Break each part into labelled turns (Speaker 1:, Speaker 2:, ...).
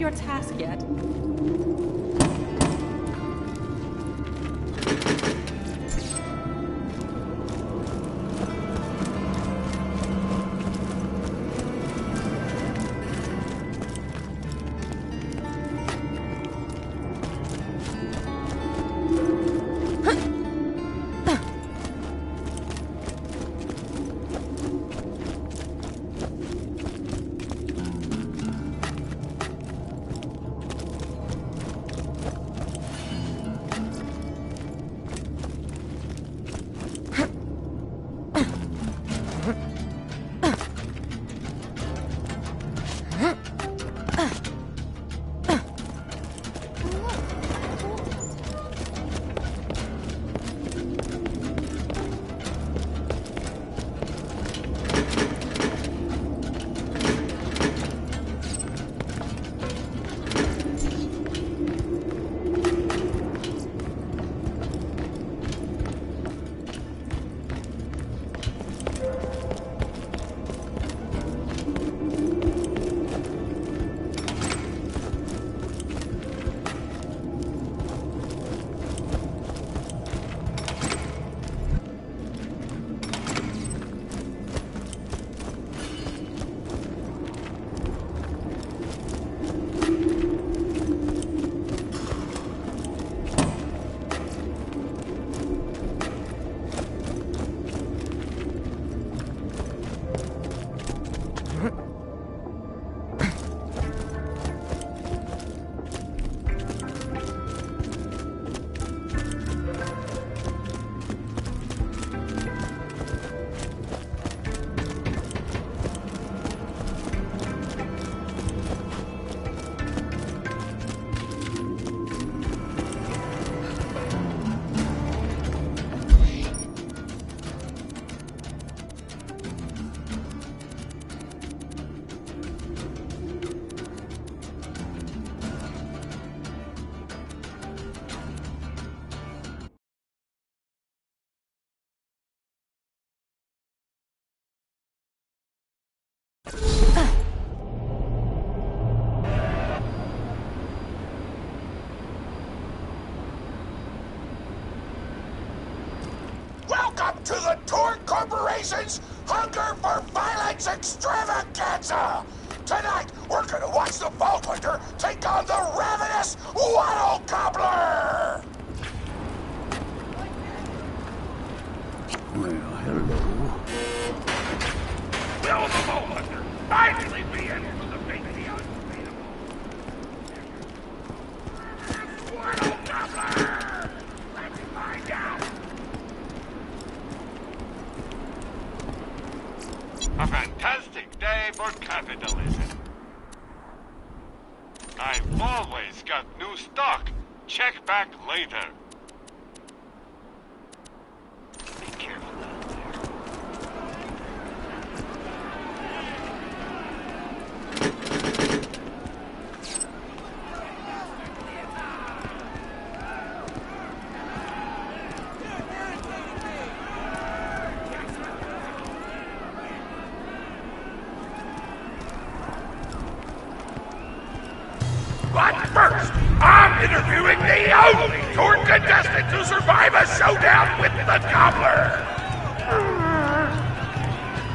Speaker 1: your task yet.
Speaker 2: Welcome to the Torn Corporation's Hunger for Violence Extravaganza! Tonight, we're gonna watch the Vault Hunter take on the Ravenous Wattle Gobbler!
Speaker 3: Well, hello.
Speaker 2: Will the Vault Hunter finally be in for the big deal? Wattle Gobbler! Let's find out!
Speaker 4: A fantastic day for capitalism. I've always got new stock. Check back later. Be careful out there.
Speaker 2: But first, I'm interviewing the only Torn contestant to survive a showdown with the Gobbler.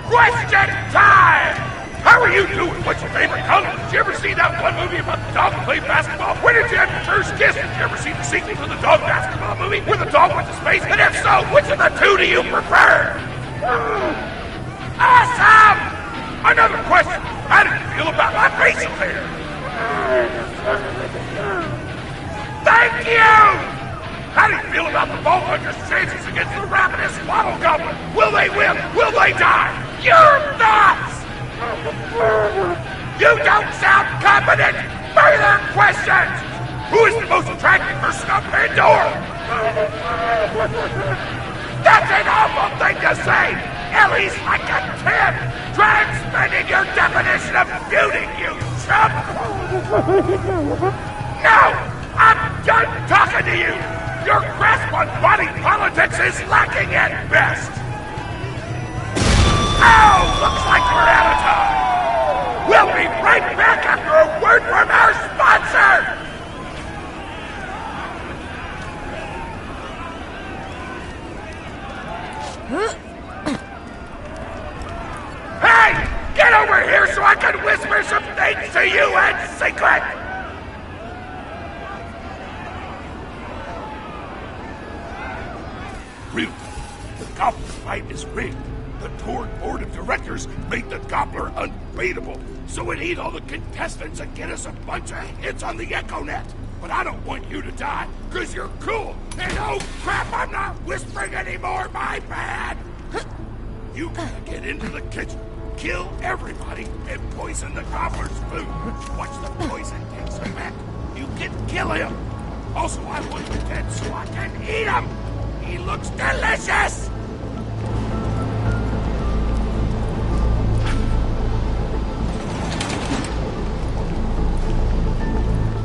Speaker 2: Question time! How are you doing? What's your favorite color? Did you ever see that one movie about the dog who played basketball? When did you have your first kiss? Did you ever see the sequel to the dog basketball movie where the dog went to space? And if so, which of the two do you prefer? Awesome! Another question. How did you feel about my facial hair? Thank you! How do you feel about the Vault Hunter's chances against the Ravenous Wattle Gobbler? Will they win? Will they die? Your thoughts! You don't sound confident! Further questions! Who is the most attractive person on Pandora? That's an awful thing to say! Ellie's like a 10! Try expanding your definition of beauty, you chump! No! I'm done talking to you! Your grasp on body politics is lacking at best! Oh, looks like we're out of time! We'll be right back after a word from our sponsor! Hey! Get over here so I can whisper some things to you in secret! Real. The Gobbler fight is rigged. The Torg board of directors made the Gobbler unbeatable, so we need all the contestants and get us a bunch of hits on the EchoNet. But I don't want you to die, because you're cool. And oh crap, I'm not whispering anymore, my bad! You gotta get into the kitchen, kill everybody, and poison the Gobbler's food. Watch the poison takes effect. You can kill him. Also, I want him dead so I can eat him. He looks delicious!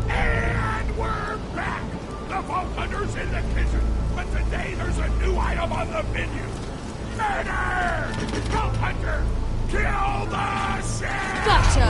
Speaker 2: And we're back! The Vault Hunter's in the kitchen, but today there's a new item on the menu. Murder! Vault Hunter! Kill the chef!
Speaker 1: Gotcha!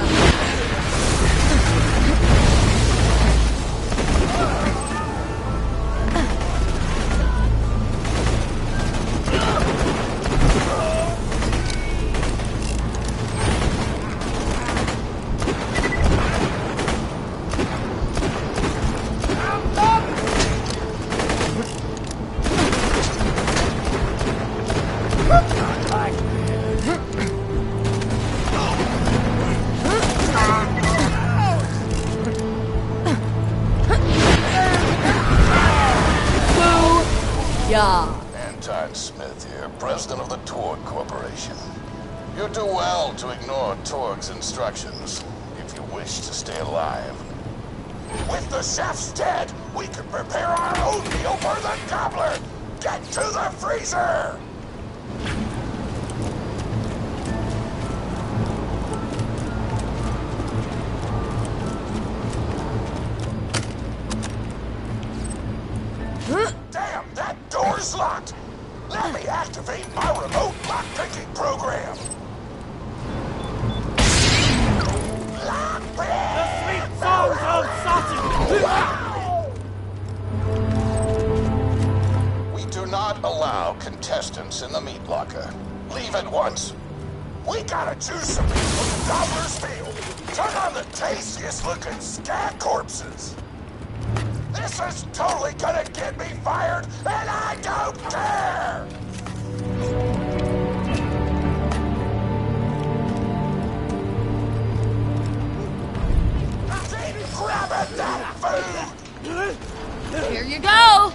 Speaker 3: Anton Smith here, president of the Torg Corporation. You do well to ignore Torg's instructions if you wish to stay alive.
Speaker 2: With the chef's dead, we can prepare our own meal for the Gobbler! Get to the freezer! Damn, that door's locked! Let me activate my remote lock-picking program! Lock-pick!
Speaker 5: The sweet songs of sausage!
Speaker 3: We do not allow contestants in the meat locker. Leave at once.
Speaker 2: We gotta choose some meat for the Gobbler's meal! Turn on the tastiest-looking scat corpses! This is totally gonna get me fired, and I don't care! Keep grabbing that food!
Speaker 1: Here you go!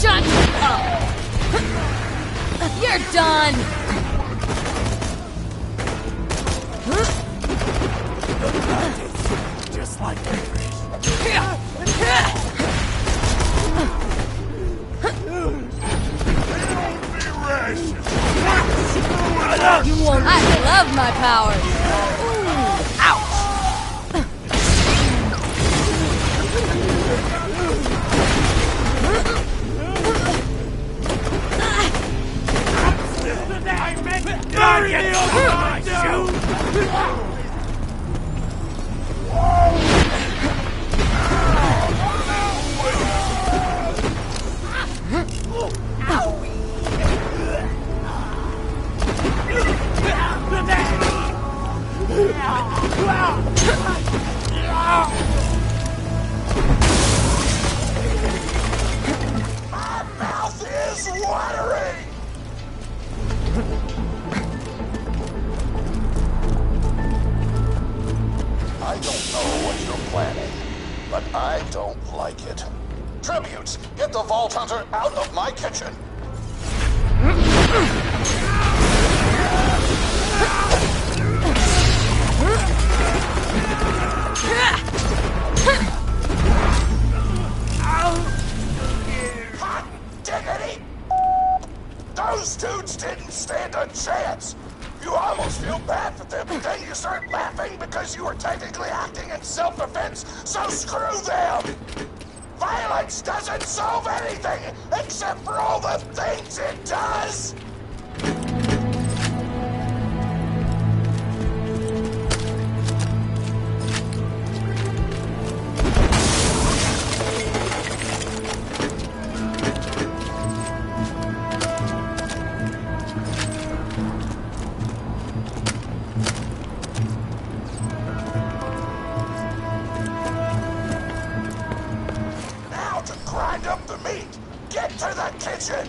Speaker 1: Shut up! You're done!
Speaker 5: Just like
Speaker 1: You won't. I love my powers! Ouch!
Speaker 5: I meant to bury me over my shoe!
Speaker 2: My mouth is watering!
Speaker 3: I don't know what you're planning, but I don't like it. Tributes, get the Vault Hunter out of my kitchen!
Speaker 2: Hot diggity! Those dudes didn't stand a chance! You almost feel bad for them, but then you start laughing because you were technically acting in self-defense, so screw them!
Speaker 3: Violence doesn't solve anything except for all the things it does! Grind up the meat! Get to the kitchen!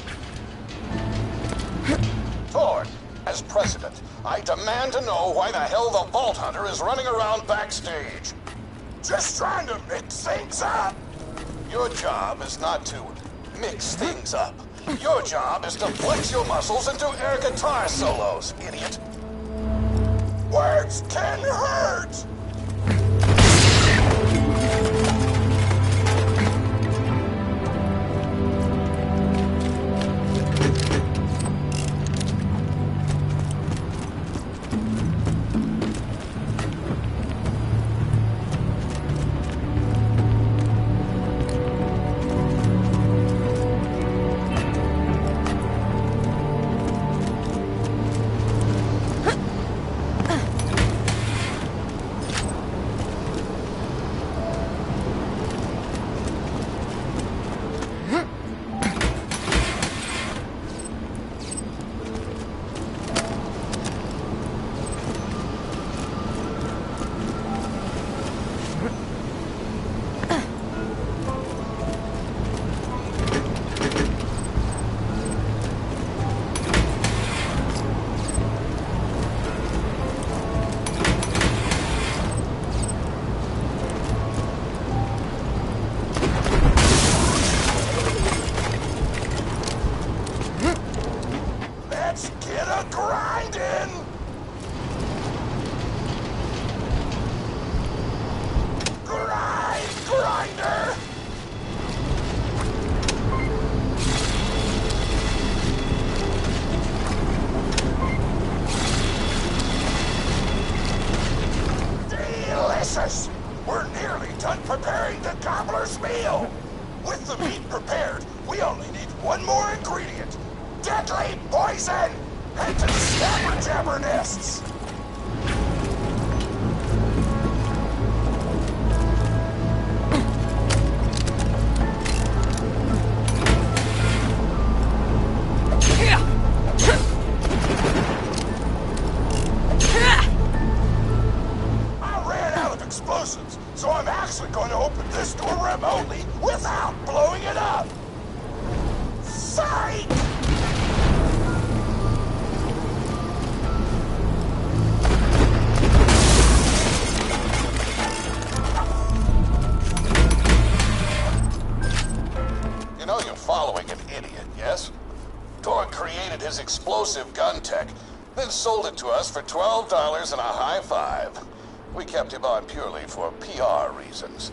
Speaker 3: Thor, as president, I demand to know why the hell the Vault Hunter is running around backstage. Just trying to mix things up! Your job is not to mix things up. Your job is to flex your muscles and do air guitar solos, idiot. Words can hurt! We're nearly done preparing the Gobbler's meal! With the meat prepared, we only need one more ingredient. Deadly poison! Head to the Snapper nests! So I'm actually going to open this door remotely without blowing it up! Psych! You know you're following an idiot, yes? Thor created his explosive gun tech, then sold it to us for $12 and a high five. We kept him on purely for PR reasons.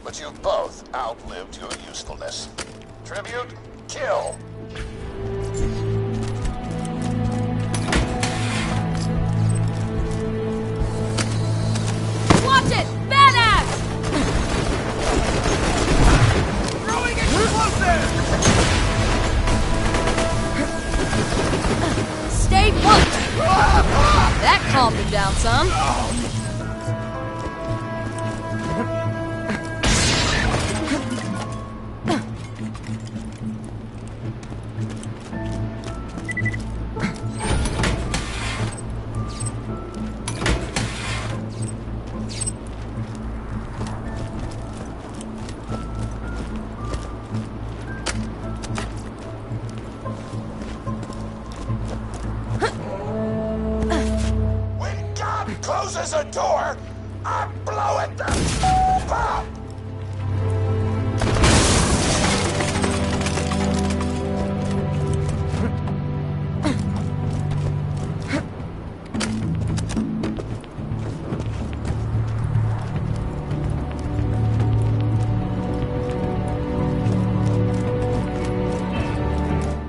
Speaker 3: But you've both outlived your usefulness. Tribute, kill!
Speaker 1: Watch it! Badass!
Speaker 5: Throwing explosive!
Speaker 1: Stay put! That calmed him down some.
Speaker 3: Closes a door, I blow it the f up!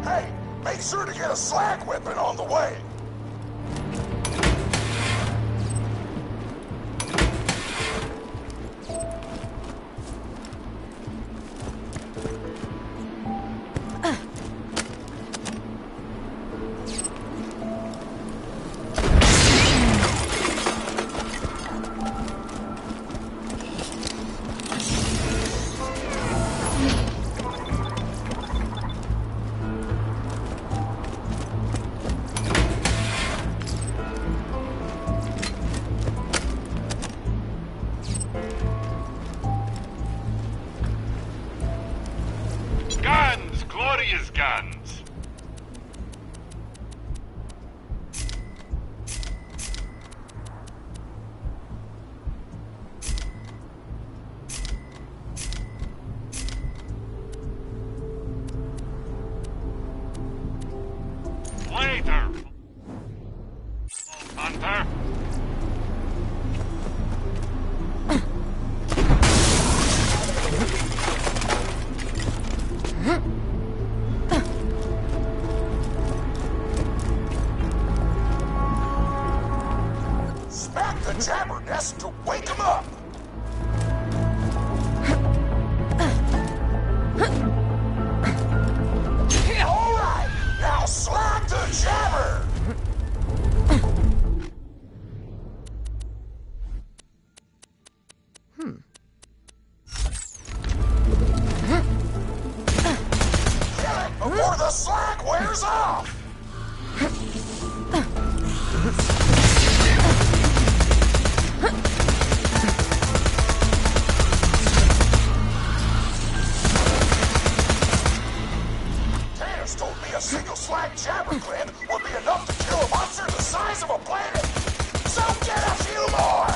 Speaker 3: Hey, make sure to get a slag whipping on the way.
Speaker 4: Ready his guns. Later. Hunter.
Speaker 3: Smack the jabber nest to wake him up! All right, now slack the jabber! Kill it before the slack wears off! Tannis told me a single slack jabber gland would be enough to kill a monster the size of a planet. So get a few more!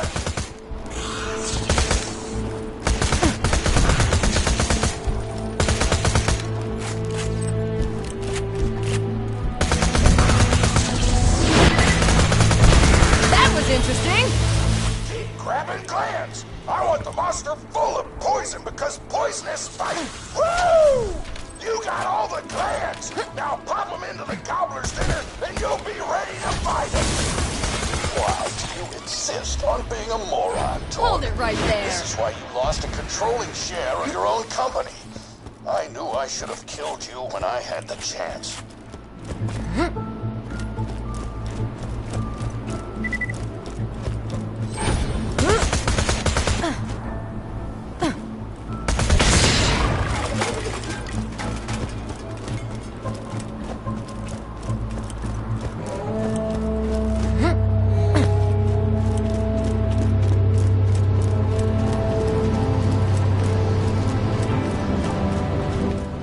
Speaker 1: That was interesting.
Speaker 3: Keep grabbing glands. I want the monster full of poison because poisonous fight. Woo! You got all the glands. Now pop them into the Gobbler's dinner and you'll be ready to fight it. Why do you insist on being a moron, Tor?
Speaker 1: Hold it right there.
Speaker 3: This is why you lost a controlling share of your own company. I knew I should have killed you when I had the chance.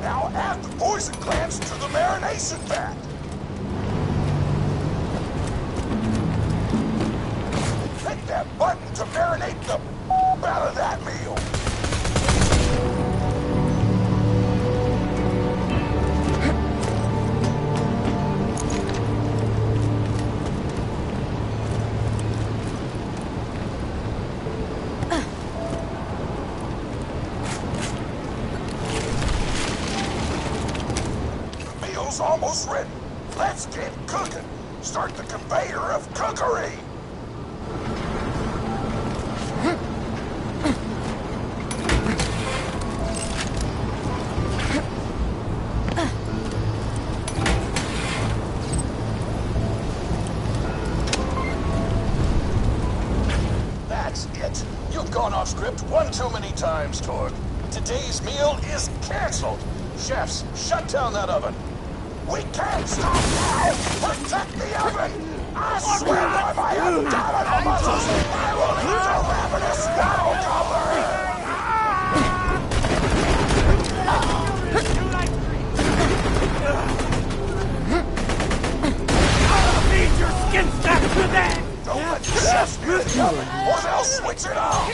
Speaker 3: Now add the poison glands to the marination vat. Hit that button to marinate the out of that meal. The meal's almost ready. Let's get cooking. Start the conveyor of cookery. That's it. You've gone off script one too many times, Torg. Today's meal is canceled. Chefs, shut down that oven. We can't stop now! Protect the oven! I swear by my indomitable muscles, I will eat the Ravenous now, Gobbler!
Speaker 5: Need your skin stuck to that!
Speaker 3: Don't let the chefs near the oven, or they'll switch it off!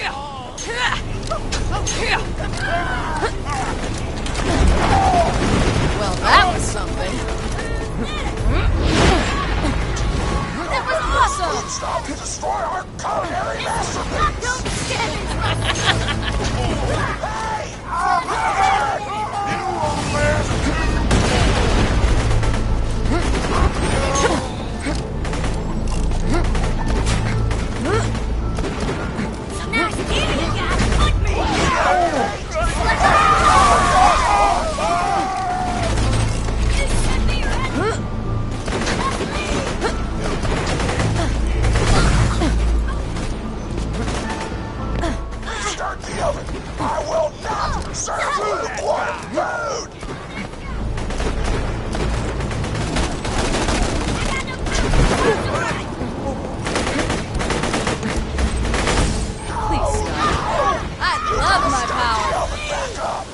Speaker 1: Well, that was something. That was awesome!
Speaker 3: Stop to destroy our culinary masterpiece!
Speaker 1: Don't stand in front of
Speaker 3: Hey! I'm
Speaker 1: Nice eating, you guys! Put me
Speaker 3: Start the oven! I will not serve lukewarm food!
Speaker 1: Please stop. I love my power.
Speaker 3: Oven back up!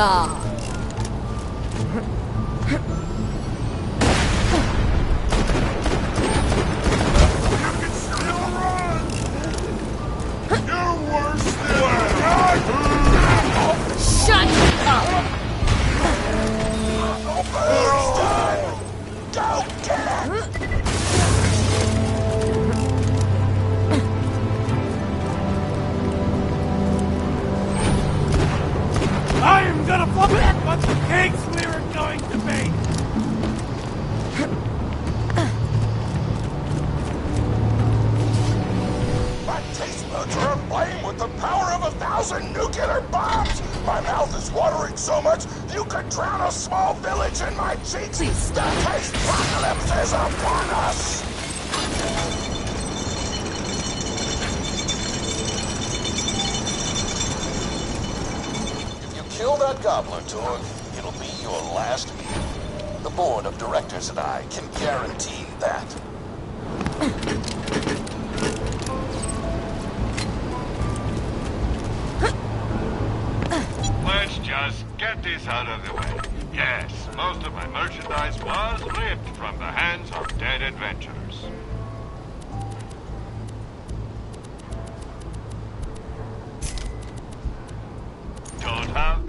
Speaker 1: job. Shut up!
Speaker 3: Go get it!
Speaker 5: I am gonna flip it, but the cakes we were going to make.
Speaker 3: My taste buds are aflame with the power of 1,000 nuclear bombs! My mouth is watering so much, you could drown a small village in my cheeks!
Speaker 1: Please
Speaker 3: The taste apocalypse is upon us! If you kill that Gobbler, Torg, it'll be your last meal. The board of directors and I can guarantee that.
Speaker 4: Let's just get this out of the way. Yes, most of my merchandise was ripped from the hands of dead adventurers. Don't have.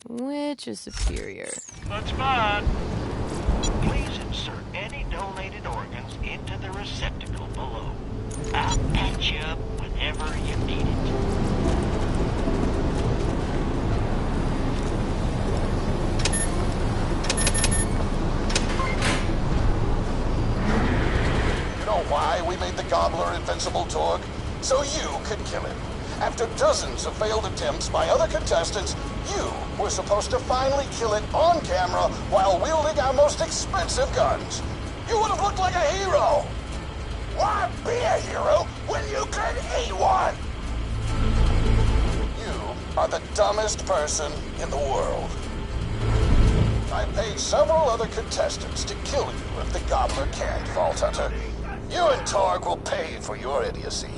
Speaker 1: Which is superior?
Speaker 4: That's fine.
Speaker 6: Please insert any donated organs into the receptacle below. I'll patch you up whenever you need it.
Speaker 3: You know why we made the Gobbler invincible, Torg? So you could kill him. After dozens of failed attempts by other contestants, you were supposed to finally kill it on camera while wielding our most expensive guns. You would have looked like a hero. Why be a hero when you could eat one? You are the dumbest person in the world. I paid several other contestants to kill you if the Gobbler can't, Vault Hunter. You and Torg will pay for your idiocy.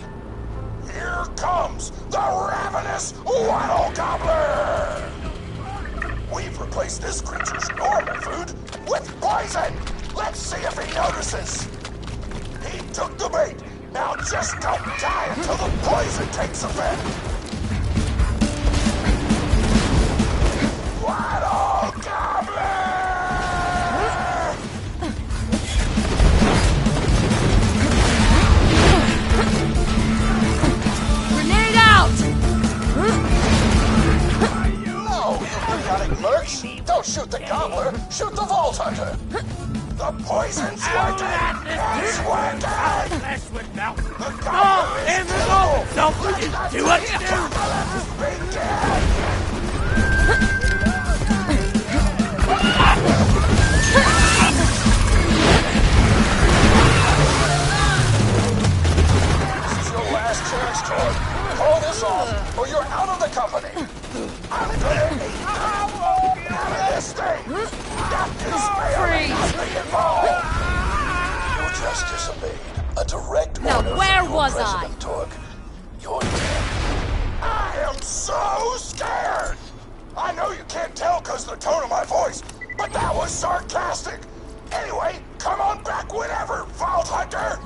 Speaker 3: Here comes the Ravenous Wattle Gobbler! We've replaced this creature's normal food with poison! Let's see if he notices! He took the bait! Now just don't die until the poison takes effect! Wattle Gobbler!
Speaker 1: Grenade out!
Speaker 3: No, you idiotic mercs! Don't shoot the Gobbler! Shoot the Vault Hunter! The poison's working! It's working!
Speaker 5: Mess with now.
Speaker 3: The
Speaker 5: Oh,
Speaker 3: Gobbler is
Speaker 5: and resolve itself. We just do what you do. This is your last chance, Torg. Call this off, or you're out of the company. I'm gonna eat you out of this thing. Doctors may or may not be involved. You just disobeyed a direct
Speaker 1: Now,
Speaker 3: order
Speaker 1: where
Speaker 3: from your
Speaker 1: was I?
Speaker 3: president, Torg. You're dead. I am so scared. I know you can't tell because of the tone of my voice, but that was sarcastic. Anyway, come on back whenever, Vault Hunter.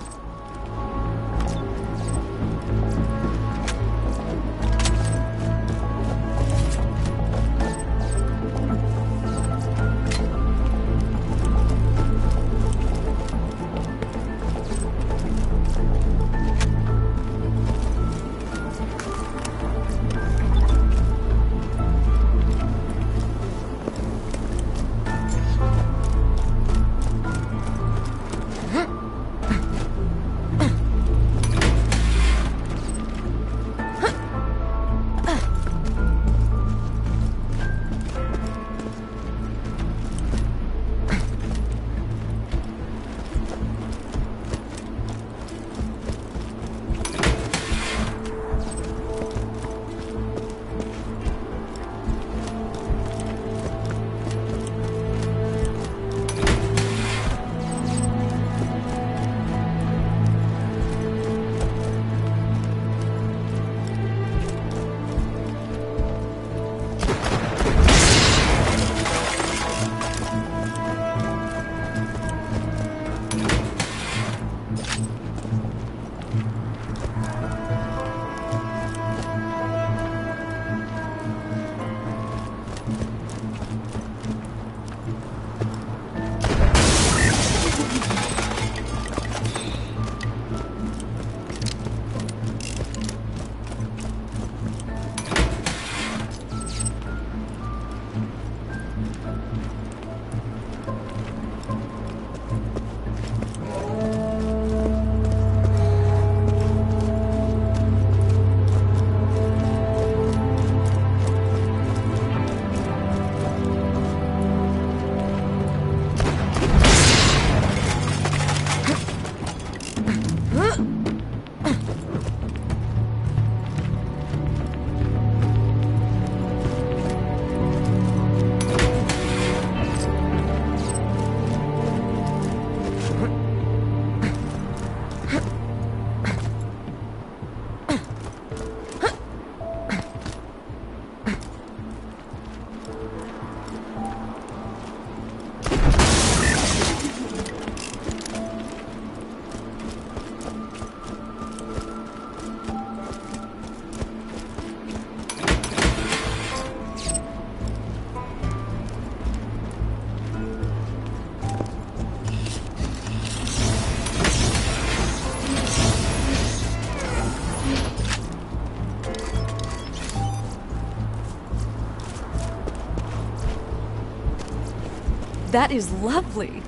Speaker 1: That is lovely.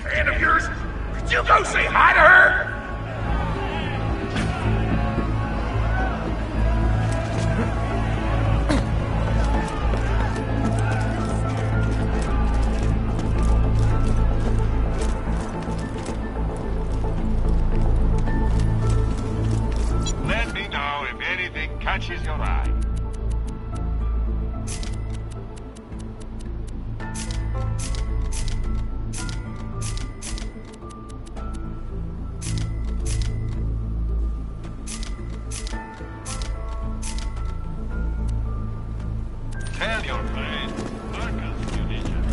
Speaker 2: Fan of yours? Could you go say hi to her?
Speaker 4: Let me know if anything catches your eye. Tell your friend, Marcus Munitions.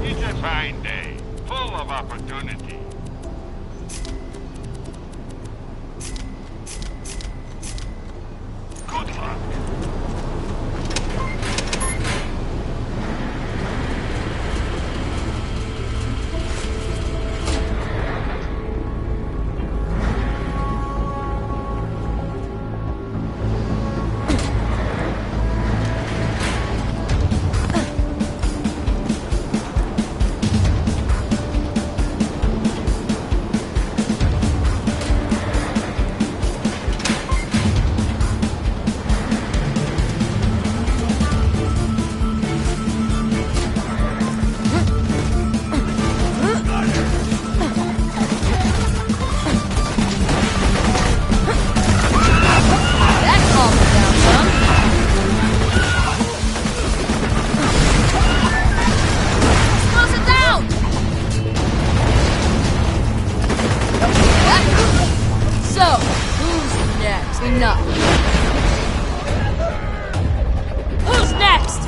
Speaker 4: It's a fine day, full of opportunity. Good luck.
Speaker 1: That calmed me down some. Close it down! So, who's next? Enough. Who's next?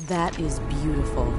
Speaker 1: That is beautiful.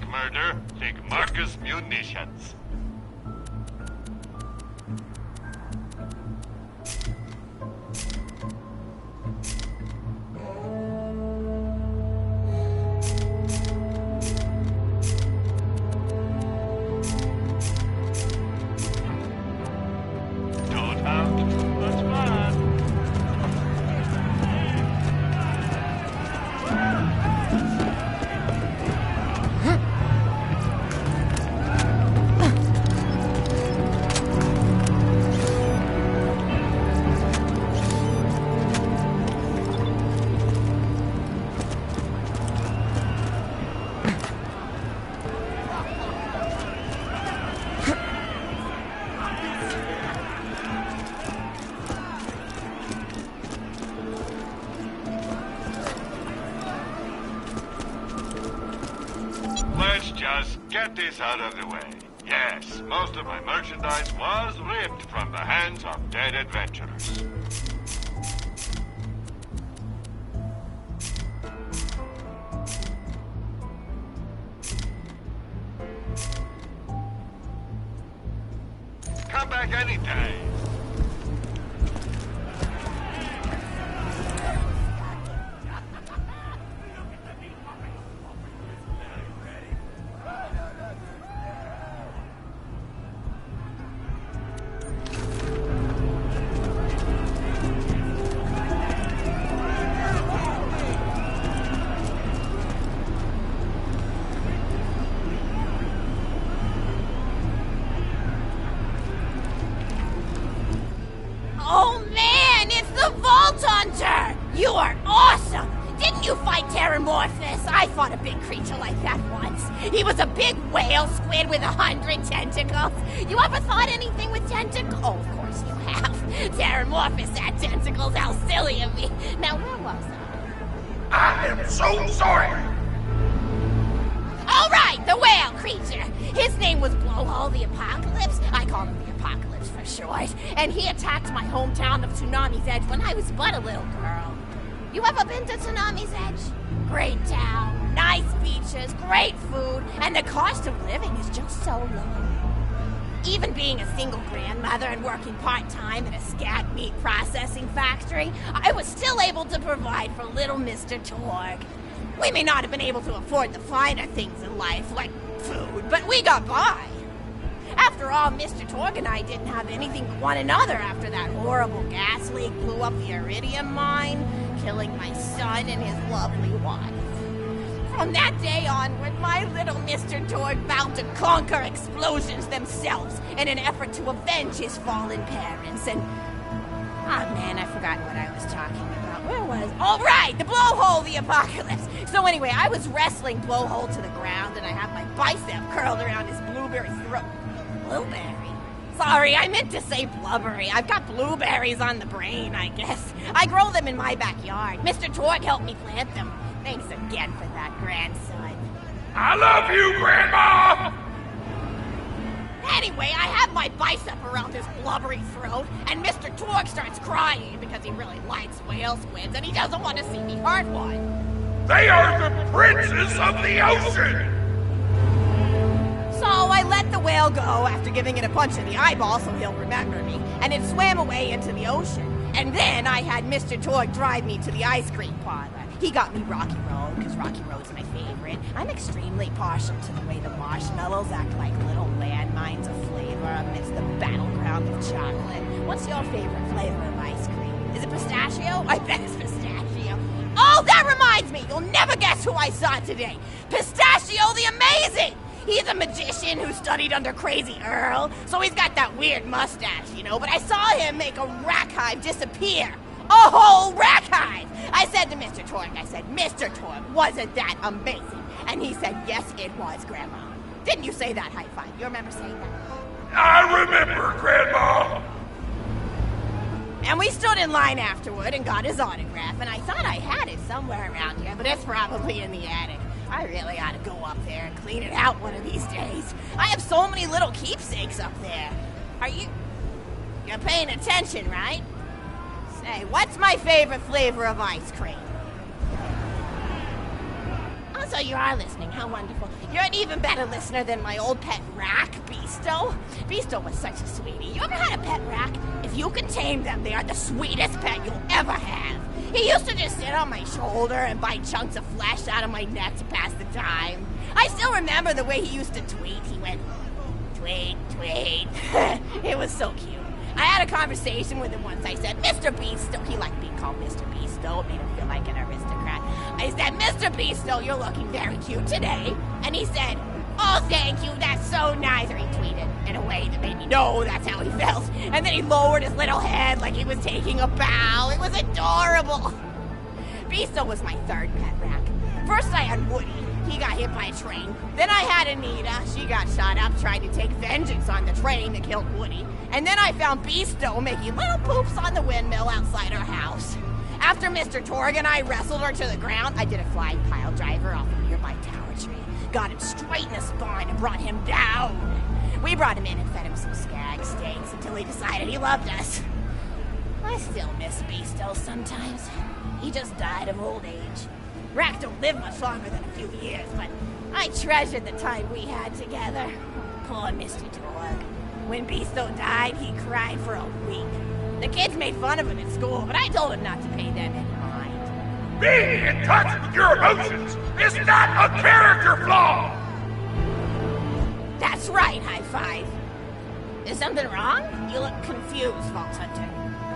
Speaker 4: Murder, think Marcus Munitions. Don't have too much fun. Let's just get this out of the way. Yes, most of my merchandise was ripped from the hands of dead adventurers. Come back anytime.
Speaker 5: Oh man, it's the Vault Hunter! You are awesome! Didn't you fight Terramorphous? I fought a big creature like that once. He was a big whale squid with 100 tentacles. You ever thought anything with tentacles? Oh, of course you have. Terramorphous had tentacles, how silly of me. Now, where was I?
Speaker 2: I am so sorry.
Speaker 5: All right, the whale creature. His name was Blowhole the Apocalypse. I call him the Apocalypse for short. And he attacked my hometown of Tsunami's Edge when I was but a little girl. You ever been to Tsunami's Edge? Great town, nice beaches, great food, and the cost of living is just so low. Even being a single grandmother and working part-time at a scat meat processing factory, I was still able to provide for little Mr. Torg. We may not have been able to afford the finer things in life, like food, but we got by. After all, Mr. Torg and I didn't have anything but one another after that horrible gas leak blew up the iridium mine, killing my son and his lovely wife. From that day onward, my little Mr. Torg vowed to conquer explosions themselves in an effort to avenge his fallen parents, and... oh man, I forgot what I was talking about. Where was... oh right, the Blowhole the Apocalypse! So anyway, I was wrestling Blowhole to the ground, and I have my bicep curled around his blueberry throat. Blueberry?
Speaker 7: Sorry, I meant to say blubbery. I've got blueberries on the brain, I guess. I grow them in my backyard. Mr. Torg helped me plant them. Thanks again for that, grandson.
Speaker 2: I love you, Grandma!
Speaker 7: Anyway, I have my bicep around his blubbery throat, and Mr. Torg starts crying because he really likes whale squids, and he doesn't want to see me hurt one.
Speaker 2: They are the princes of the ocean!
Speaker 7: So I let the whale go after giving it a punch in the eyeball so he'll remember me, and it swam away into the ocean. And then I had Mr. Torg drive me to the ice cream parlor. He got me Rocky Road, because Rocky Road's my favorite. I'm extremely partial to the way the marshmallows act like little landmines of flavor amidst the battleground of chocolate. What's your favorite flavor of ice cream? Is it pistachio? I bet it's pistachio. Oh, that reminds me! You'll never guess who I saw today! Pistachio the Amazing! He's a magician who studied under Crazy Earl, so he's got that weird mustache, you know, but I saw him make a rack hive disappear. A whole rack hive! I said to Mr. Torg, Mr. Torg, wasn't that amazing? And he said, yes, it was, Grandma. Didn't you say that, High Five? You remember saying that?
Speaker 2: I remember, Grandma!
Speaker 7: And we stood in line afterward and got his autograph, and I thought I had it somewhere around here, but it's probably in the attic. I really ought to go up there and clean it out one of these days. I have so many little keepsakes up there. You're paying attention, right? Say, what's my favorite flavor of ice cream? Oh, so you are listening. How wonderful. You're an even better listener than my old pet rack, Beasto. Beasto was such a sweetie. You ever had a pet rack? If you can tame them, they are the sweetest pet you'll ever have. He used to just sit on my shoulder and bite chunks of flesh out of my neck to pass the time. I still remember the way he used to tweet. He went, tweet, tweet. It was so cute. I had a conversation with him once. I said, Mr. Beasto. He liked being called Mr. Beasto. It made him feel like an aristocrat. I said, Mr. Beasto, you're looking very cute today. And he said, oh, thank you. That's so nice. Or he tweeted in a way that made me know that's how he felt. And then he lowered his little head like he was taking a bow. It was adorable. Beasto was my third pet rack. First I had Woody. He got hit by a train. Then I had Anita. She got shot up trying to take vengeance on the train that killed Woody. And then I found Beasto making little poops on the windmill outside our house. After Mr. Torg and I wrestled her to the ground, I did a flying pile driver off a nearby tower tree. Got him straight in the spine and brought him down. We brought him in and fed him some skag steaks until he decided he loved us. I still miss Beasto sometimes. He just died of old age. Racks don't live much longer than a few years, but I treasured the time we had together. Poor Mr. Torg. When Beasto died, he cried for a week. The kids made fun of him at school, but I told him not to pay them any mind.
Speaker 2: Being in touch with your emotions is not a character flaw!
Speaker 7: That's right, High Five. Is something wrong? You look confused, Vault Hunter.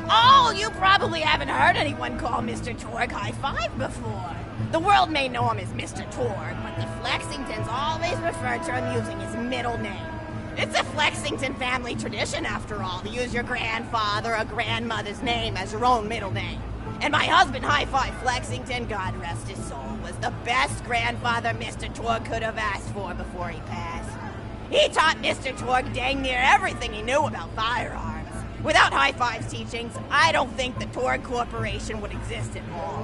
Speaker 7: Oh, you probably haven't heard anyone call Mr. Torg High Five before. The world may know him as Mr. Torg, but the Flexingtons always refer to him using his middle name. It's a Flexington family tradition, after all, to use your grandfather or grandmother's name as your own middle name. And my husband, High Five Flexington, God rest his soul, was the best grandfather Mr. Torg could have asked for before he passed. He taught Mr. Torg dang near everything he knew about firearms. Without High Five's teachings, I don't think the Torg Corporation would exist at all.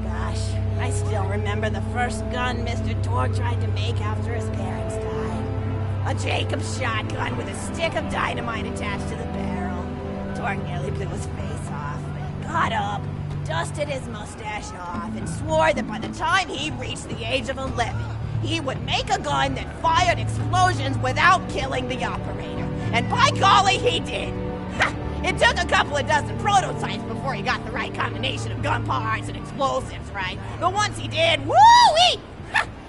Speaker 7: Gosh, I still remember the first gun Mr. Torg tried to make after his parents died. A Jacobs shotgun with a stick of dynamite attached to the barrel. Torg nearly blew his face off, but got up, dusted his mustache off, and swore that by the time he reached the age of 11, he would make a gun that fired explosions without killing the operator. And by golly, he did! It took a couple of dozen prototypes before he got the right combination of gun parts and explosives, right? But once he did, woo-wee!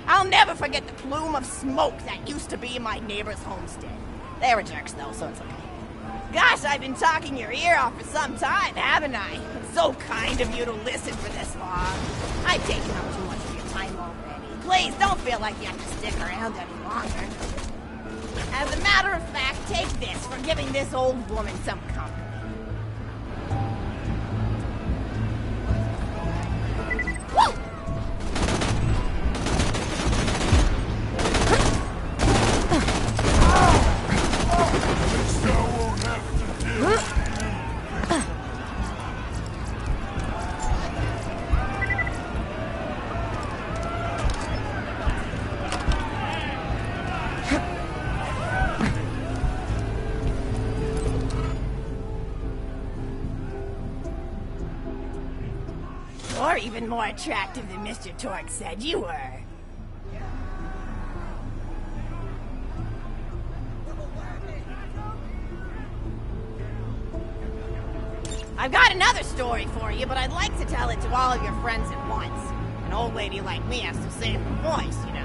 Speaker 7: I'll never forget the plume of smoke that used to be in my neighbor's homestead. They were jerks, though, so it's okay. Gosh, I've been talking your ear off for some time, haven't I? It's so kind of you to listen for this long. I've taken up too much of your time already. Please, don't feel like you have to stick around any longer. As a matter of fact, take this for giving this old woman some company. Woo! You're even more attractive than Mr. Torque said you were. I've got another story for you, but I'd like to tell it to all of your friends at once. An old lady like me has to save her voice, you know.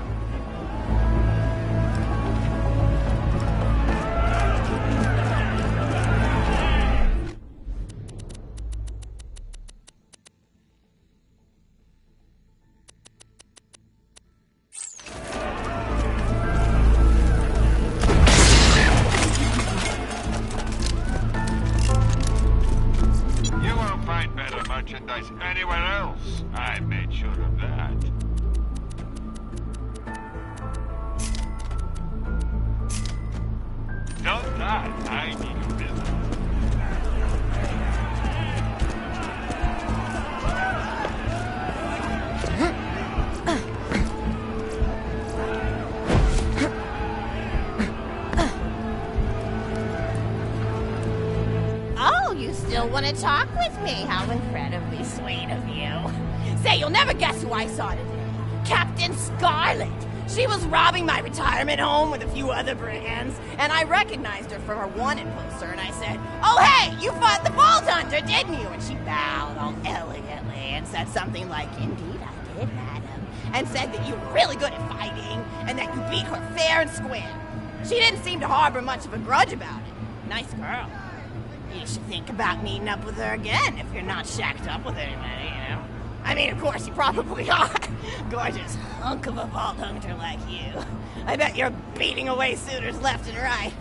Speaker 4: Anywhere else. I made sure of that. Don't die. I need your business.
Speaker 7: Oh, you still want to talk with me? How incredibly sweet of you. Say, you'll never guess who I saw today. Captain Scarlet. She was robbing my retirement home with a few other brigands, and I recognized her from her wanted poster, and I said, "Oh, hey, you fought the Vault Hunter, didn't you?" And she bowed all elegantly and said something like, "Indeed I did, madam," and said that you were really good at fighting, and that you beat her fair and square. She didn't seem to harbor much of a grudge about it. Nice girl. You should think about meeting up with her again if you're not shacked up with anybody, you know? I mean, of course, you probably are. Gorgeous hunk of a Vault Hunter like you. I bet you're beating away suitors left and right.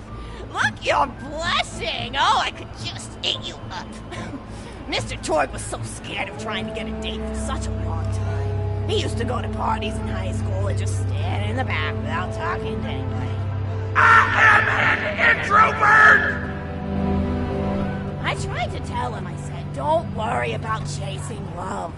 Speaker 7: Look, you're blushing. Oh, I could just eat you up. Mr. Torque was so scared of trying to get a date for such a long time. He used to go to parties in high school and just stand in the back without talking to anybody.
Speaker 2: I am an introvert!
Speaker 7: I tried to tell him, I said, don't worry about chasing love.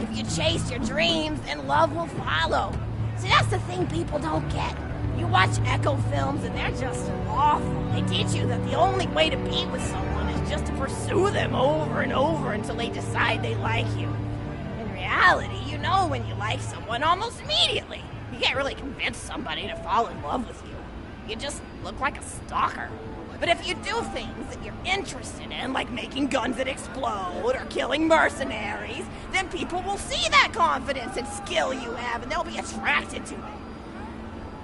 Speaker 7: If you chase your dreams, then love will follow. See, that's the thing people don't get. You watch Echo films and they're just awful. They teach you that the only way to be with someone is just to pursue them over and over until they decide they like you. In reality, you know when you like someone almost immediately. You can't really convince somebody to fall in love with you. You just look like a stalker. But if you do things that you're interested in, like making guns that explode or killing mercenaries, then people will see that confidence and skill you have, and they'll be attracted to it.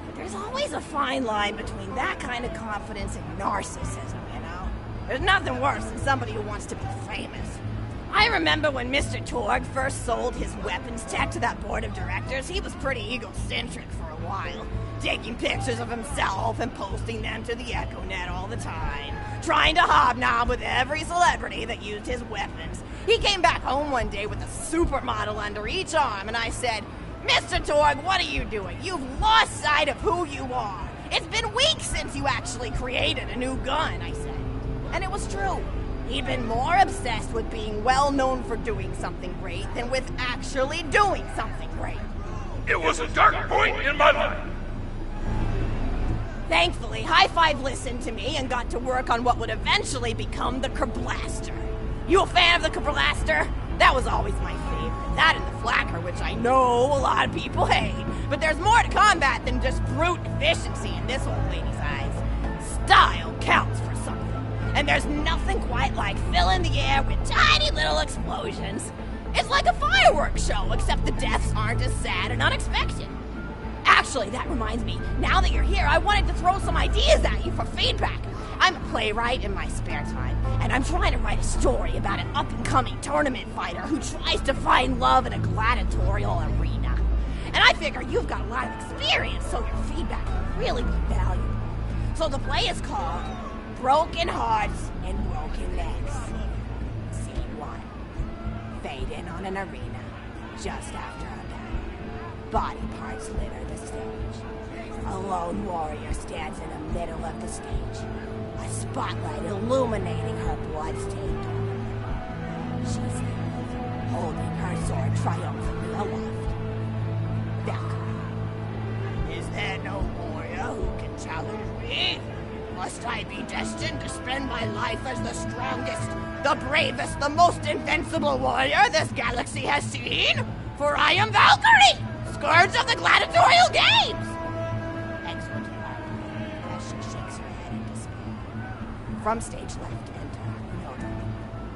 Speaker 7: But there's always a fine line between that kind of confidence and narcissism, you know? There's nothing worse than somebody who wants to be famous. I remember when Mr. Torque first sold his weapons tech to that board of directors, he was pretty egocentric for a while. Taking pictures of himself and posting them to the EchoNet all the time. Trying to hobnob with every celebrity that used his weapons. He came back home one day with a supermodel under each arm, and I said, "Mr. Torque, what are you doing? You've lost sight of who you are. It's been weeks since you actually created a new gun," I said. And it was true. He'd been more obsessed with being well known for doing something great than with actually doing something great.
Speaker 2: It was a dark point in my life.
Speaker 7: Thankfully, High Five listened to me and got to work on what would eventually become the Kerblaster. You a fan of the Kerblaster? That was always my favorite. That and the Flacker, which I know a lot of people hate. But there's more to combat than just brute efficiency in this old lady's eyes. Style counts for something. And there's nothing quite like filling the air with tiny little explosions. It's like a fireworks show, except the deaths aren't as sad and unexpected. Actually, that reminds me, now that you're here, I wanted to throw some ideas at you for feedback. I'm a playwright in my spare time, and I'm trying to write a story about an up-and-coming tournament fighter who tries to find love in a gladiatorial arena. And I figure you've got a lot of experience, so your feedback would really be valuable. So the play is called Broken Hearts and Broken Necks. Scene 1. Fade in on an arena, just after a battle. Body parts litter the stage. A lone warrior stands in the middle of the stage, a spotlight illuminating her blood-stained armor. She's there, holding her sword triumphantly aloft. Valkyrie. Is there no warrior who can challenge me? A Must I be destined to spend my life as the strongest, the bravest, the most invincible warrior this galaxy has seen? For I am Valkyrie, scourge of the gladiatorial games! Excellent. As she shakes her head in despair. From stage left, enter Noda,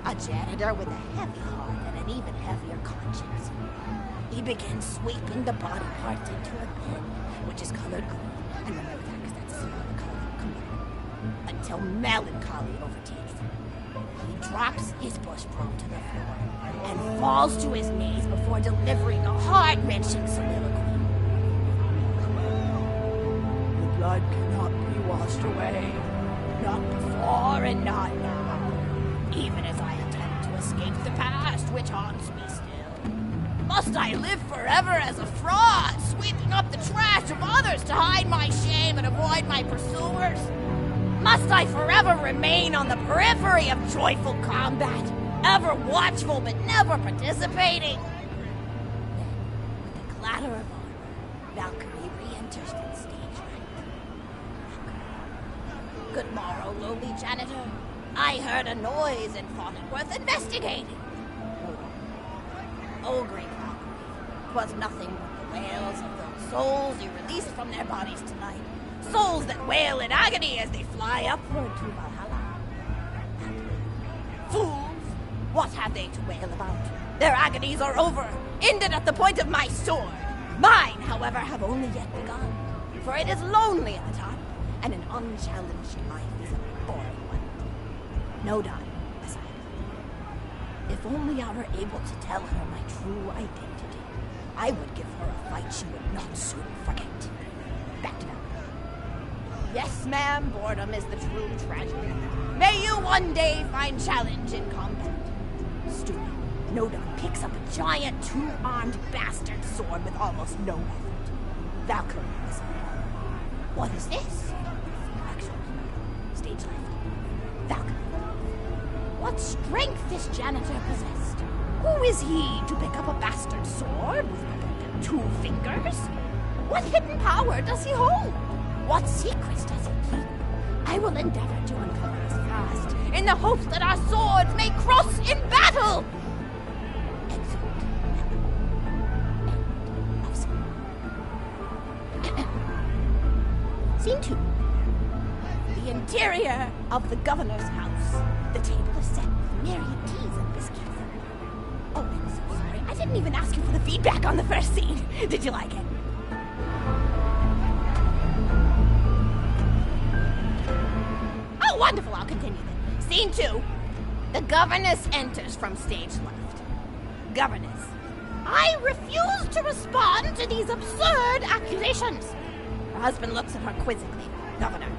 Speaker 7: a janitor with a heavy heart and an even heavier conscience. He begins sweeping the body parts into a bin, which is colored green, and remember that because that's the color of commitment, until melancholy overtakes him. He drops his bush probe to the floor and falls to his knees before delivering a heart-wrenching soliloquy. The blood cannot be washed away, not before and not now, even as I attempt to escape the past which haunts me still. Must I live forever as a fraud, sweeping up the trash of others to hide my shame and avoid my pursuers? Must I forever remain on the periphery of joyful combat, ever watchful but never participating? Then, with a clatter of armor, Valkyrie re-enters from stage right. Good morrow, lowly janitor. I heard a noise and thought it worth investigating. Oh, great Valkyrie, 'twas nothing but the wails of those souls you released from their bodies tonight. Souls that wail in agony as they fly upward to Valhalla. Fools! What have they to wail about? Their agonies are over, ended at the point of my sword. Mine, however, have only yet begun, for it is lonely at the top, and an unchallenged life is a boring one. No doubt, aside. If only I were able to tell her my true identity, I would give her a fight she would not soon forget. Back to Valkyrie. Yes, ma'am, boredom is the true tragedy. May you one day find challenge in combat. Stooping, Nodon picks up a giant two-armed bastard sword with almost no effort. Valkyrie is what is this? Excellent. Stage left. Valkyrie. What strength this janitor possessed? Who is he to pick up a bastard sword with but 2 fingers? What hidden power does he hold? What secrets does he keep? I will endeavor to uncover this fast, in the hopes that our swords may cross in battle! Excellent. End of scene. Scene 2. The interior of the governor's house. The table is set with myriad teas and biscuits. Oh, I'm so sorry. I didn't even ask you for the feedback on the first scene. Did you like it? Oh, wonderful. I'll continue then. Scene 2. The governess enters from stage left. Governess. I refuse to respond to these absurd accusations. Her husband looks at her quizzically. Governor.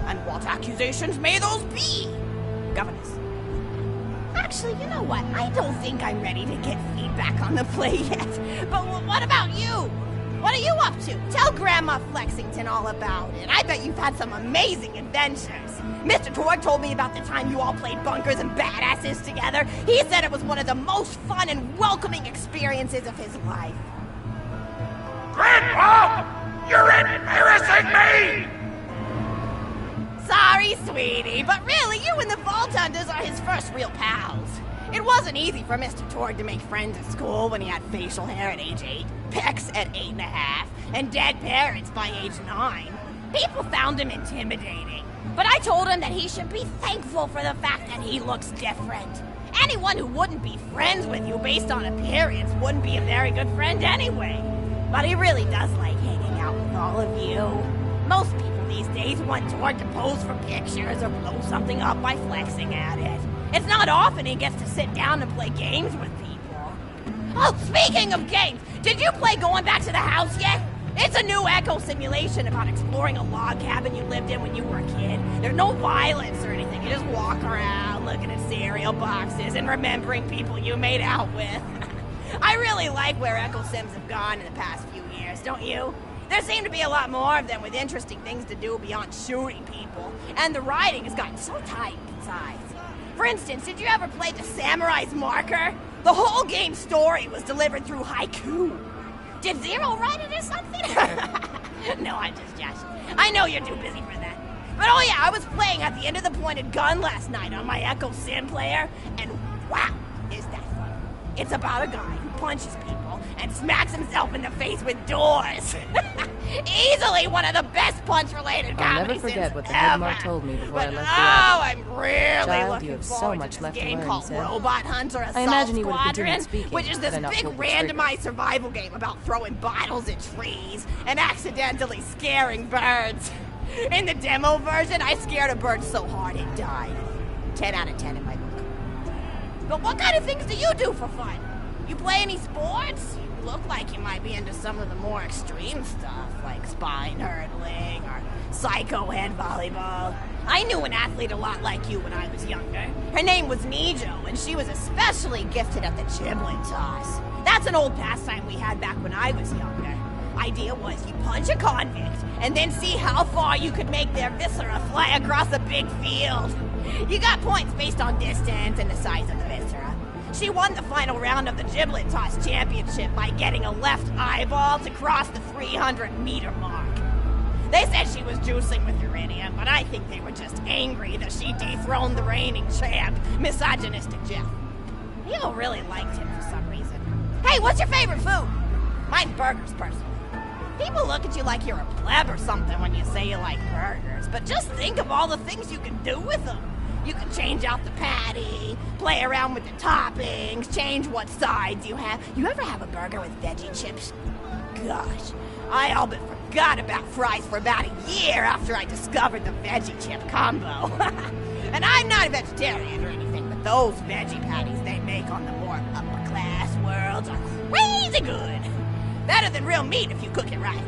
Speaker 7: And what accusations may those be? Governess. Actually, you know what? I don't think I'm ready to get feedback on the play yet. But what about you? What are you up to? Tell Grandma Flexington all about it. I bet you've had some amazing adventures. Mr. Torg told me about the time you all played bunkers and badasses together. He said it was one of the most fun and welcoming experiences of his life.
Speaker 2: Grandpa! You're embarrassing me!
Speaker 7: Sorry, sweetie, but really, you and the Vault Hunters are his first real pals. It wasn't easy for Mr. Torg to make friends at school when he had facial hair at age 8, pecs at 8.5, and dead parents by age 9. People found him intimidating, but I told him that he should be thankful for the fact that he looks different. Anyone who wouldn't be friends with you based on appearance wouldn't be a very good friend anyway. But he really does like hanging out with all of you. Most people these days want Torg to pose for pictures or blow something up by flexing at it. It's not often he gets to sit down and play games with people. Oh, speaking of games, did you play Going Back to the House yet? It's a new echo simulation about exploring a log cabin you lived in when you were a kid. There's no violence or anything. You just walk around looking at cereal boxes and remembering people you made out with. I really like where echo sims have gone in the past few years, don't you? There seem to be a lot more of them with interesting things to do beyond shooting people, and the writing has gotten so tight and concise. For instance, did you ever play The Samurai's Marker? The whole game's story was delivered through haiku. Did Zero write it or something? No, I'm just joshing. I know you're too busy for that. But oh yeah, I was playing at the end of the pointed gun last night on my Echo Sim player, and wow, is that fun. It's about a guy who punches people and smacks himself in the face with doors. Easily one of the best punch-related comedy
Speaker 1: I'll never forget
Speaker 7: sims
Speaker 1: what the
Speaker 7: ever.
Speaker 1: head mark told me before I
Speaker 7: But
Speaker 1: left the
Speaker 7: I'm really
Speaker 1: Child,
Speaker 7: looking
Speaker 1: you have so
Speaker 7: forward
Speaker 1: much
Speaker 7: to this
Speaker 1: left to
Speaker 7: game
Speaker 1: learn,
Speaker 7: called
Speaker 1: he said.
Speaker 7: Robot Hunter Assault
Speaker 1: imagine you would have continued
Speaker 7: Squadron,
Speaker 1: speaking,
Speaker 7: which is this
Speaker 1: had I not
Speaker 7: big
Speaker 1: pulled the trigger.
Speaker 7: randomized survival game about throwing bottles at trees and accidentally scaring birds. In the demo version, I scared a bird so hard it died. 10 out of 10 in my book. But what kind of things do you do for fun? You play any sports? You look like you might be into some of the more extreme stuff, like spine hurdling or psycho head volleyball. I knew an athlete a lot like you when I was younger. Her name was Nijo, and she was especially gifted at the giblet toss. That's an old pastime we had back when I was younger. Idea was you punch a convict, and then see how far you could make their viscera fly across a big field. You got points based on distance and the size of the viscera. She won the final round of the giblet toss championship by getting a left eyeball to cross the 300-meter mark. They said she was juicing with uridium, but I think they were just angry that she dethroned the reigning champ, misogynistic Jeff. People really liked him for some reason. Hey, what's your favorite food? Mine's burgers, personally. People look at you like you're a pleb or something when you say you like burgers, but just think of all the things you can do with them. You can change out the patty, play around with the toppings, change what sides you have. You ever have a burger with veggie chips? Gosh, I all but forgot about fries for about a year after I discovered the veggie chip combo. And I'm not a vegetarian or anything, but those veggie patties they make on the more upper class worlds are crazy good. Better than real meat if you cook it right.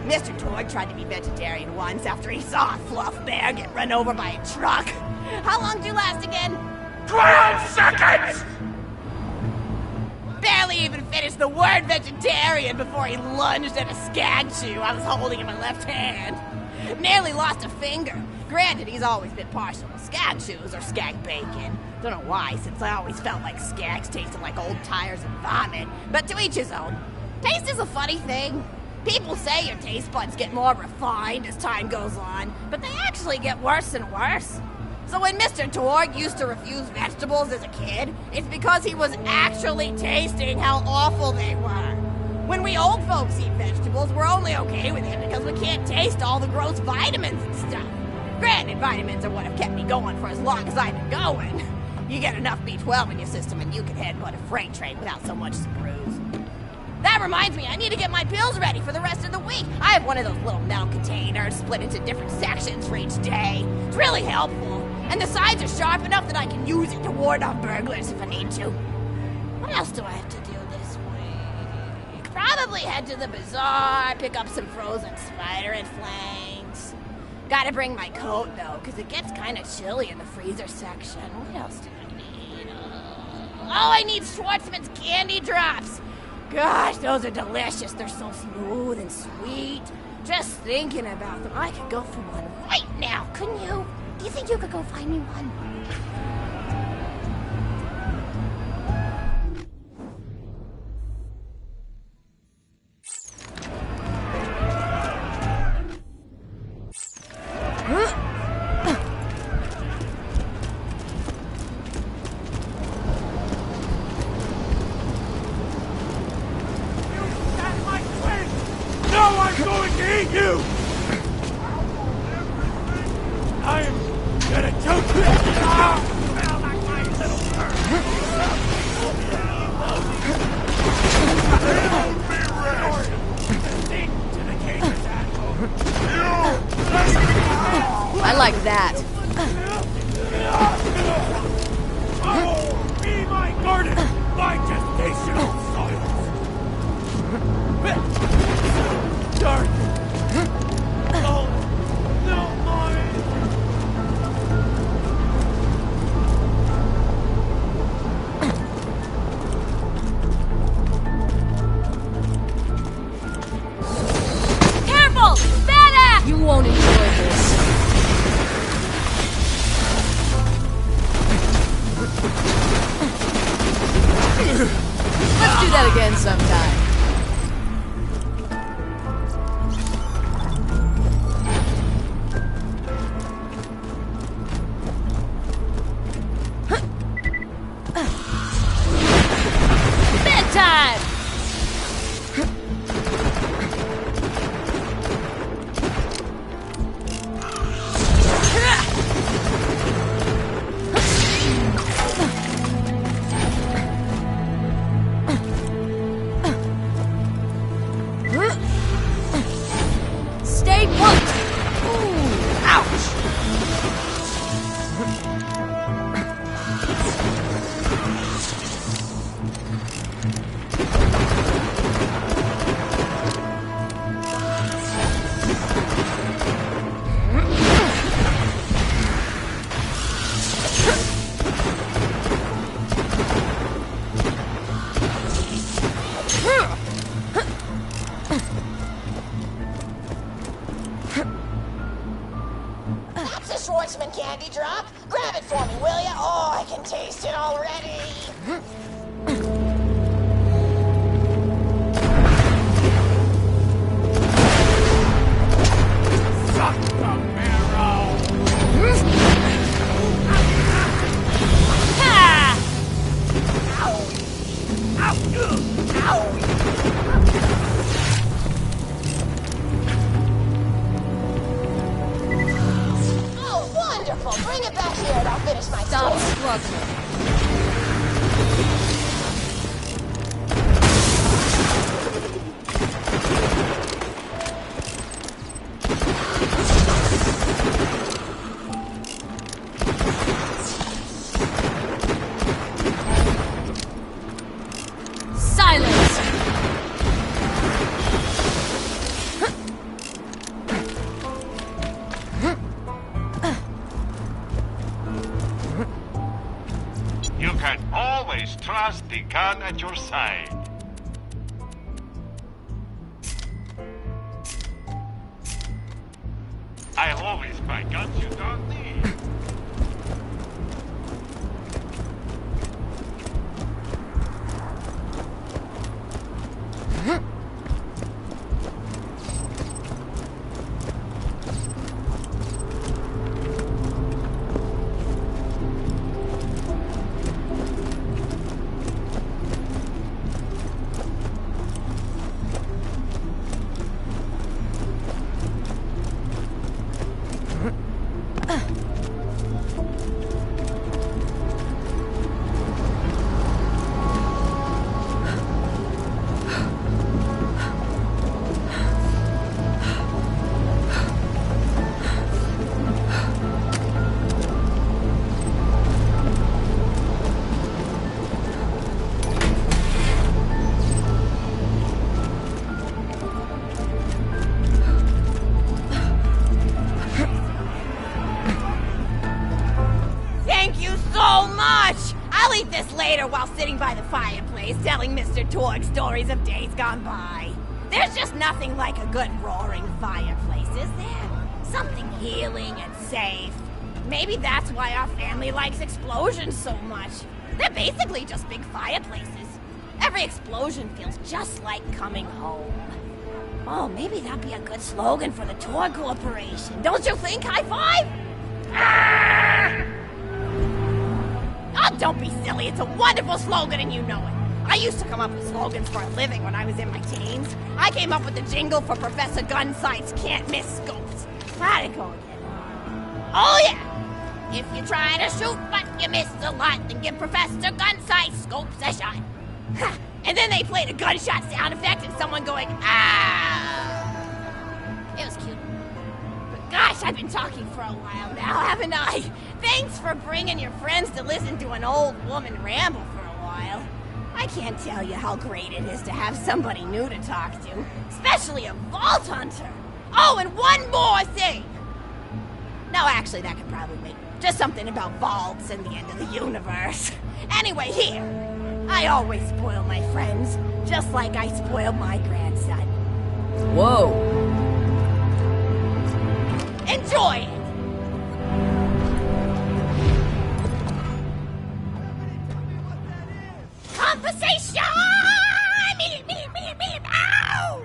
Speaker 7: Mr. Torg tried to be vegetarian once after he saw a fluff bear get run over by a truck. How long do you last again?
Speaker 2: 12 seconds!
Speaker 7: Barely even finished the word vegetarian before he lunged at a skag chew I was holding in my left hand. Nearly lost a finger. Granted, he's always been partial to skag chews or skag bacon. Don't know why, since I always felt like skags tasted like old tires and vomit. But to each his own. Taste is a funny thing. People say your taste buds get more refined as time goes on, but they actually get worse and worse. So when Mr. Torg used to refuse vegetables as a kid, it's because he was actually tasting how awful they were. When we old folks eat vegetables, we're only okay with it because we can't taste all the gross vitamins and stuff. Granted, vitamins are what have kept me going for as long as I've been going. You get enough B12 in your system and you can headbutt a freight train without so much as a bruise. That reminds me, I need to get my pills ready for the rest of the week. I have one of those little metal containers split into different sections for each day. It's really helpful. And the sides are sharp enough that I can use it to ward off burglars if I need to. What else do I have to do this week? Probably head to the bazaar, pick up some frozen spider and flanks. Gotta bring my coat, though, because it gets kind of chilly in the freezer section. What else do I need? I need Schwartzman's candy drops. Gosh, those are delicious. They're so smooth and sweet. Just thinking about them, I could go for one right now, couldn't you? Do you think you could go find me one?
Speaker 1: I like that.
Speaker 2: Be my garden, my gestational soils. Dark. Oh, no more.
Speaker 1: Careful! Badass! You won't enjoy this. Let's do that again sometime.
Speaker 7: taste it already?
Speaker 2: Suck the marrow!
Speaker 1: Ha!
Speaker 7: Oh, wonderful! Bring it back here and I'll finish my
Speaker 1: Stop
Speaker 7: story.
Speaker 1: struggling. Silence!
Speaker 4: You can always trust the gun at your side. I always buy guns you don't need.
Speaker 7: Thank you so much! I'll eat this later while sitting by the fireplace telling Mr. Torg stories of days gone by. There's just nothing like a good roaring fireplace, is there? Something healing and safe. Maybe that's why our family likes explosions so much. They're basically just big fireplaces. Every explosion feels just like coming home. Oh, maybe that'd be a good slogan for the Torg Corporation. Don't you think, High Five? Oh, don't be silly. It's a wonderful slogan and you know it. I used to come up with slogans for a living when I was in my teens. I came up with the jingle for Professor Gunsight's Can't Miss Scopes. How'd it go again? Oh, yeah. If you try to shoot but you miss a lot, then give Professor Gunsight's Scopes a shot. Ha! And then they played a gunshot sound effect and someone going, ah! It was cute. But gosh, I've been talking for a while now, haven't I? Thanks for bringing your friends to listen to an old woman ramble for a while. I can't tell you how great it is to have somebody new to talk to, especially a Vault Hunter. Oh, and one more thing. No, actually, that could probably wait. Just something about vaults and the end of the universe. Anyway, here. I always spoil my friends, just like I spoiled my grandson.
Speaker 1: Whoa.
Speaker 7: Enjoy it! Conversation! Ow!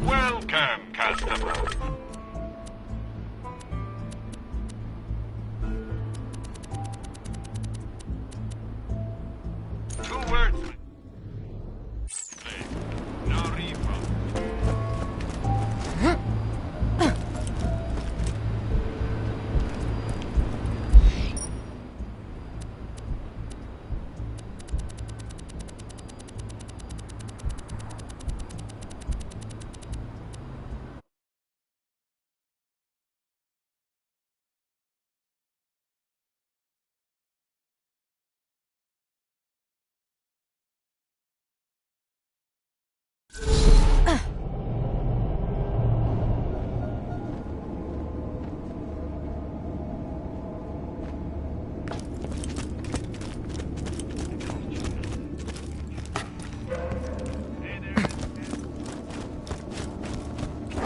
Speaker 4: Welcome, customer. Two words. No refund.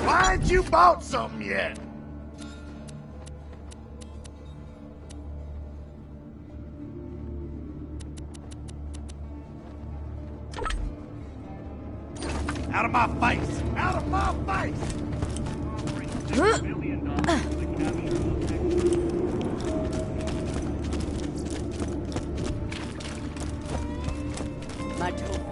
Speaker 2: Why ain't you bought something yet? Out of my face! Out of my face!
Speaker 1: My tool.